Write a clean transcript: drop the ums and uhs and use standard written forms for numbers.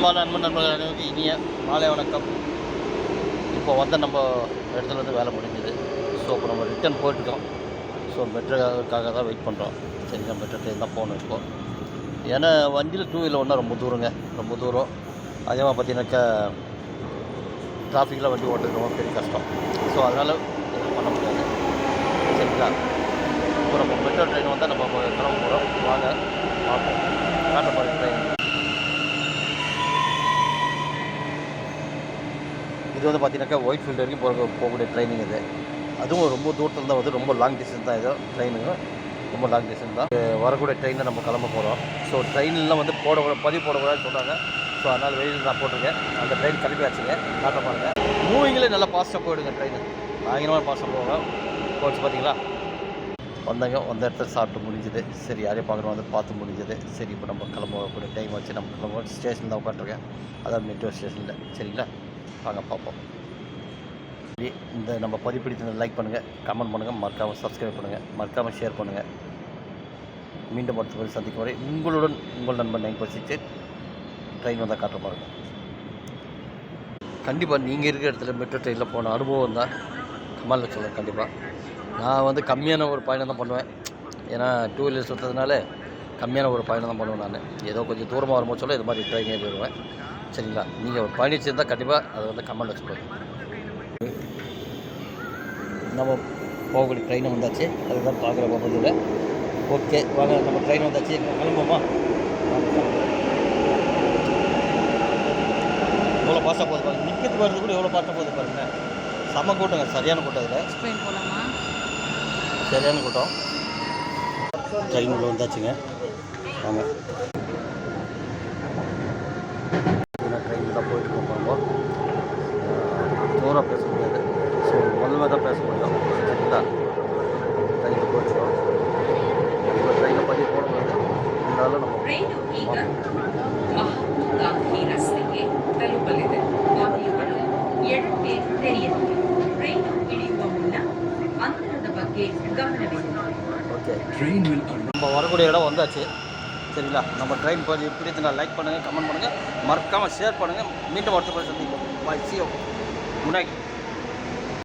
அன்பான நண்பர்கள் அனைவருக்கும் இனிய மாலை வணக்கம். இப்போ நம்ம இடத்துல வந்து வேலை முடிஞ்சுது. ஸோ இப்போ நம்ம ரிட்டர்ன் போயிட்டுருக்கோம். ஸோ மெட்ரோக்காக தான் வெயிட் பண்ணுறோம். சரிங்க, மெட்ரோ ட்ரெயின் தான் போகணும் இப்போ. ஏன்னா வண்டியில் 2 வீலர் ஒன்றா ரொம்ப தூரம். அதே மாதிரி பார்த்தீங்கன்னாக்கா டிராஃபிக்கில் வண்டி ஓட்டுறது ரொம்ப பெரிய கஷ்டம். ஸோ அதனால் எதுவும் பண்ண முடியாது. சரிங்களா, இப்போ நம்ம மெட்ரோ ட்ரெயின் வந்தால் நம்ம கிளம்ப போகிறோம். வாங்க பார்ப்போம். காட்டப்பாடி ட்ரெயின் இது வந்து பார்த்தீங்கன்னாக்கா ஒயிட் ஃபீல்டு வரைக்கும் போகக்கூடிய ட்ரெயினிங் இது. அதுவும் ரொம்ப தூரத்தில் தான் வந்து ரொம்ப லாங் டிஸ்டன்ஸ் தான் இது. ட்ரெயினுங்க ரொம்ப லாங் டிஸ்டன்ஸ் தான். வரக்கூடிய ட்ரெயினில் நம்ம கிளம்ப போகிறோம். ஸோ ட்ரெயின்லாம் வந்து பதிவு போடக்கூடாதுன்னு சொல்கிறாங்க. ஸோ அதனால் வெளியில் நான் போட்டிருக்கேன். அந்த ட்ரெயின் கிளம்பி ஆச்சுங்க. காட்ட பாருங்கள். மூவிங்களே நல்லா ஃபாஸ்ட்டாக போயிடுங்க. ட்ரெயின் பயங்கரமாக ஃபாஸ்ட்டாக போவாங்க. போச்சு பார்த்தீங்களா. வந்த இடத்துல சாப்பிட்டு முடிஞ்சுது. சரி, யாரையும் பார்க்குறோம் வந்து பார்த்து முடிஞ்சது. சரி, இப்போ நம்ம கிளம்பக்கூடிய டைம் வச்சு நம்ம கிளம்ப ஸ்டேஷன் தான் உட்காந்துருக்கேன். அதான் மெட்ரோ ஸ்டேஷனில். சரிங்களா, வாங்க பார்ப்போம். இந்த நம்ம பதிப்பிடித்து லைக் பண்ணுங்கள், கமெண்ட் பண்ணுங்கள், மறக்காமல் சப்ஸ்கிரைப் பண்ணுங்கள், மறக்காமல் ஷேர் பண்ணுங்கள். மீண்டும் அடுத்த சந்திக்கும் வரை உங்களுடன் உங்கள் நண்பன் 946 ட்ரெயின் வந்தால் காட்டுற பாருங்க. கண்டிப்பாக நீங்கள் இருக்கிற இடத்துல மெட்ரோ ட்ரெயினில் போன அனுபவம் தான் கமாலில் சொல்லுவேன். கண்டிப்பாக நான் வந்து கம்மியான ஒரு பயணம் தான் பண்ணுவேன். ஏன்னா 2 வீலர் சுற்றுறதுனால கம்மியான ஒரு பயணம் தான் பண்ணுவேன். நான் ஏதோ கொஞ்சம் தூரமாக வரும்போது சொல்ல இது மாதிரி ட்ரெயின் ஏறி வருவேன். சரிங்களா, நீங்கள் ஒரு பயணிச்சிருந்தால் கண்டிப்பாக அதை வந்து கமெண்ட் வச்சுக்கோங்க. நம்ம போகக்கூடிய ட்ரெயினை வந்தாச்சு. அதுதான் பார்க்குற போகிறதில்ல. ஓகே, வாங்க நம்ம ட்ரெயின் வந்தாச்சு. கிளம்புவோமா? எவ்வளோ பாஸ்ட்டாக போகுது பாருங்க. நிற்கிறது வருது கூட எவ்வளோ பாஸ்ட்டாக போகுது பாருங்க. செம்ம கூட்டங்க, சரியான கூட்டம். இதில் சரியான கூட்டம். ட்ரெயின் உள்ள வந்தாச்சுங்க. வாங்க, ட்ரெயினில் தான் போயிட்டு இருக்கோம். தூரம் பேச முடியாது. ஸோ முதல்ல தான் பேச முடியும். சரிங்களா, ட்ரெயினில் போயிட்டுருக்கோம். இப்போ ட்ரெயினை பதிவு போட முடியாது. இருந்தாலும் நம்ம ஓகே, நம்ம வரக்கூடிய இடம் வந்தாச்சு. சரிங்களா, நம்ம ட்ரெயின் போய் பிடித்து நான் லைக் பண்ணுங்கள், கமெண்ட் பண்ணுங்கள், மறக்காமல் ஷேர் பண்ணுங்கள். மீண்டும் அடுத்த சந்திப்போம். பாய், see you. Good night.